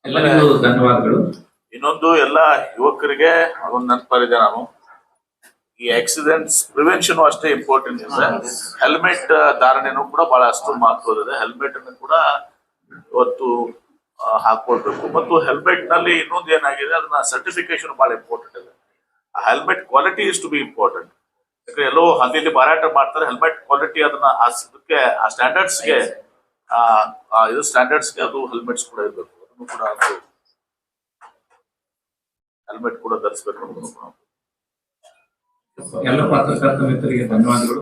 ಎಲ್ಲರಿಗೂ ಧನ್ಯವಾದಗಳು. ಇನ್ನೊಂದು ಎಲ್ಲ ಯುವಕರಿಗೆ ಒಂದು ನೆನಪರಿದೆ, ನಾನು ಈ ಆಕ್ಸಿಡೆಂಟ್ಸ್ ಪ್ರಿವೆನ್ಷನ್ ಅಷ್ಟೇ ಇಂಪಾರ್ಟೆಂಟ್ ಇದೆ. ಹೆಲ್ಮೆಟ್ ಧಾರಣೆನೂ ಕೂಡ ಬಹಳ ಅಷ್ಟು ಮಹತ್ವದಿದೆ. ಹೆಲ್ಮೆಟ್ ಅನ್ನು ಕೂಡ ಇವತ್ತು ಹಾಕೊಳ್ಬೇಕು. ಮತ್ತು ಹೆಲ್ಮೆಟ್ ನಲ್ಲಿ ಇನ್ನೊಂದು ಏನಾಗಿದೆ, ಅದನ್ನ ಸರ್ಟಿಫಿಕೇಶನ್ ಬಹಳ ಇಂಪಾರ್ಟೆಂಟ್ ಇದೆ. Helmet quality is to be important. ಯಾಕಂದ್ರೆ ಎಲ್ಲೋ ಹಳ್ಳಿಯಲ್ಲಿ ಮಾರಾಟ ಮಾಡ್ತಾರೆ, ಹೆಲ್ಮೆಟ್ ಕ್ವಾಲಿಟಿ ಅದನ್ನ ಆ ಸ್ಟ್ಯಾಂಡರ್ಡ್ಸ್ಗೆ ಇದು ಸ್ಟ್ಯಾಂಡರ್ಡ್ಸ್ಗೆ ಅದು ಹೆಲ್ಮೆಟ್ಸ್ ಕೂಡ ಇರಬೇಕು. ಅದನ್ನು ಕೂಡ ಹೆಲ್ಮೆಟ್ ಕೂಡ ಧರಿಸಬೇಕು. ಎಲ್ಲ ಪತ್ರಕರ್ತ ಮಿತ್ರರಿಗೆ ಧನ್ಯವಾದಗಳು.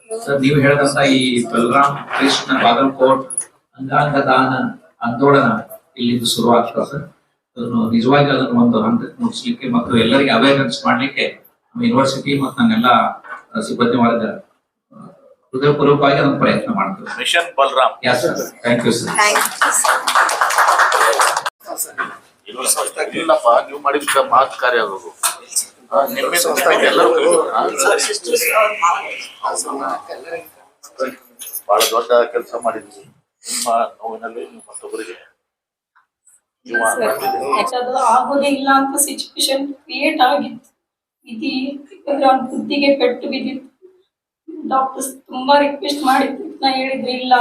ಸರ್, ನೀವು ಹೇಳಿದಂತ ಈ ಬಲರಾಮ್ ಕೃಷ್ಣ ಬಾಗಲಕೋಟ್ ಅಂಗಾಂಗ ದಾನ ಆಂದೋಲನ ಇಲ್ಲಿಂದ ಶುರುವಾಗ್ತದೆ ಸರ್. ಅದನ್ನು ನಿಜವಾಗಿ ಅದನ್ನು ಒಂದು ಹಂತಕ್ಕೆ ಮುಗಿಸ್ಲಿಕ್ಕೆ ಮತ್ತು ಎಲ್ಲರಿಗೆ ಅವೇರ್ನೆಸ್ ಮಾಡ್ಲಿಕ್ಕೆ ನಮ್ಮ ಯೂನಿವರ್ಸಿಟಿ ಮತ್ತು ನನ್ನೆಲ್ಲ ಸಿಬ್ಬಂದಿ ವರ್ಗ ಹೃದಯಪೂರ್ವಕವಾಗಿ ಅದನ್ನು ಪ್ರಯತ್ನ ಮಾಡ್ತೇವೆ. Mission Balaram. Yes sir, thank you sir. ಇಲ್ಲಪ್ಪ, ನೀವು ಮಾಡಿದ ಮಹತ್ ಕಾರ್ಯ ಅದು. ಬಹಳ ದೊಡ್ಡ ಕೆಲಸ ಮಾಡಿದ್ವಿ ನಿಮ್ಮ ನೋವಿನಲ್ಲಿ. ಮತ್ತೊಬ್ಬರಿಗೆ ಆಗೋದೇ ಇಲ್ಲ ಅಂತ ಸಿಚುವೇಶನ್ ಕ್ರಿಯೇಟ್ ಆಗಿತ್ತು. ಯಾಕಂದ್ರೆ ಅವ್ನ ಬುದ್ಧಿಗೆ ಪೆಟ್ಟು ಬಿದ್ದಿತ್ತು. ಡಾಕ್ಟರ್ಸ್ ತುಂಬಾ ರಿಕ್ವೆಸ್ಟ್ ಮಾಡಿದ್ರು. ನಾ ಹೇಳಿದ್ರೆ ಇಲ್ಲ,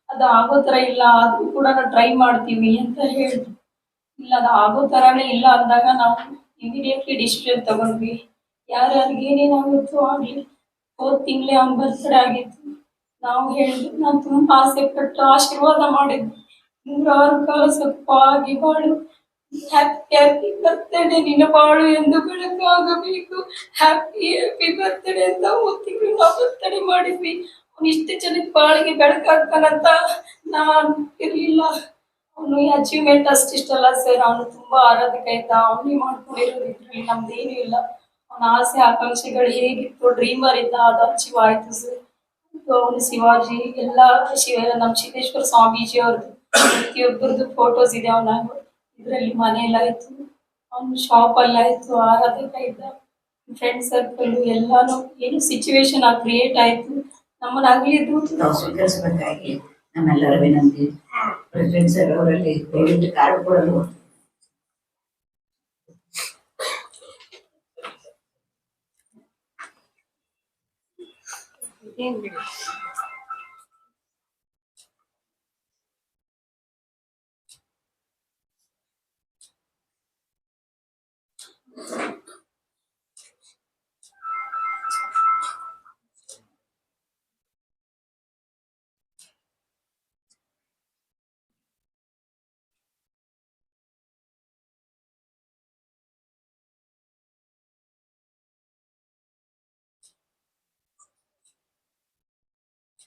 ಅದು ಆಗೋ ತರ ಇಲ್ಲ, ಆದ್ರೂ ಕೂಡ ನಾವು ಟ್ರೈ ಮಾಡ್ತೀವಿ ಅಂತ ಹೇಳಿದ್ರು. ಇಲ್ಲ, ಅದು ಆಗೋ ತರಾನೇ ಇಲ್ಲ ಅಂದಾಗ ನಾವು ಇಮಿಡಿಯೇಟ್ಲಿ ಡಿಸಿಷನ್ ತಗೊಂಡ್ವಿ. ಯಾರ್ಯಾರಿಗೆ ಏನೇನಾಗುತ್ತೋ ಆಗ್ಲಿ. ಹೋದ್ ತಿಂಗಳೇ ಅವ್ನ ಬರ್ತ್ಡೇ ಆಗಿತ್ತು. ನಾವು ಹೇಳಿದ್ವಿ, ನಾನು ತುಂಬಾ ಆಸೆ ಪಟ್ಟು ಆಶೀರ್ವಾದ ಮಾಡಿದ್ವಿ, 106 ಕಾಲ ಸೊಪ್ಪಾಗಿ ಬಾಳು, ಹ್ಯಾಪಿ ಬರ್ತ್ಡೇ, ನಿನ್ನ ಬಾಳು ಎಂದು ಬೆಳಕಾಗಬೇಕು, ಹ್ಯಾಪಿ ಬರ್ತ್ಡೇ ಅಂತ ಓದ್ತಿದ್ರು. ನಾವು ಬರ್ತ್ಡೇ ಮಾಡಿದ್ವಿ. ಅವ್ನು ಇಷ್ಟು ಜನಕ್ಕೆ ಬಾಳಿಗೆ ಬೆಳಕಾಗ್ತಾನಂತ ನಾನು ಇರ್ಲಿಲ್ಲ. ಅವನು ಅಚೀವ್ಮೆಂಟ್ ಅಷ್ಟಿಷ್ಟಲ್ಲ ಸರ್, ಅವನು ತುಂಬಾ ಆರಾಧಕ ಇದ್ದ. ಅವನೇ ಮಾಡ್ಕೊಂಡಿರೋದು ಇದ್ರಲ್ಲಿ ನಮ್ದೇನು ಇಲ್ಲ. ಅವನ ಆಸೆ ಆಕಾಂಕ್ಷೆಗಳು ಹೇಗಿತ್ತು, ಡ್ರೀಮರ್ ಇದ್ದ, ಅದು ಅಚೀವ್ ಆಯ್ತು ಸರ್. ಅವನು ಶಿವಾಜಿ ಎಲ್ಲ ನಮ್ಮ ಸಿದ್ದೇಶ್ವರ ಸ್ವಾಮೀಜಿ ಅವ್ರದ್ದು ಪ್ರತಿಯೊಬ್ಬರದ್ದು ಫೋಟೋಸ್ ಇದೆ. ಅವನ ಇದರಲ್ಲಿ ಮನೆಯಲ್ಲಾಯ್ತು, ಅವನು ಶಾಪ್ ಅಲ್ಲಾಯ್ತು, ಆರಾಧಕ ಇದ್ದ. ಫ್ರೆಂಡ್ ಸರ್ಕಲ್ ಎಲ್ಲಾನು ಏನು ಸಿಚುವೇಶನ್ ಕ್ರಿಯೇಟ್ ಆಯ್ತು. ನಮ್ಮನ್ನ ಅಗಲಿದ್ದು ಸ್ವೀಕರಿಸಬೇಕಾಗಿ ನಮ್ಮೆಲ್ಲರ ವಿನಂತಿ. ಪ್ರೆಸಿಡೆಂಟ್ ಸರ್ ಅವರಲ್ಲಿ ದಯವಿಟ್ಟು ಕಾರ್ಡ್ ಕೊಡಲು ಏನ್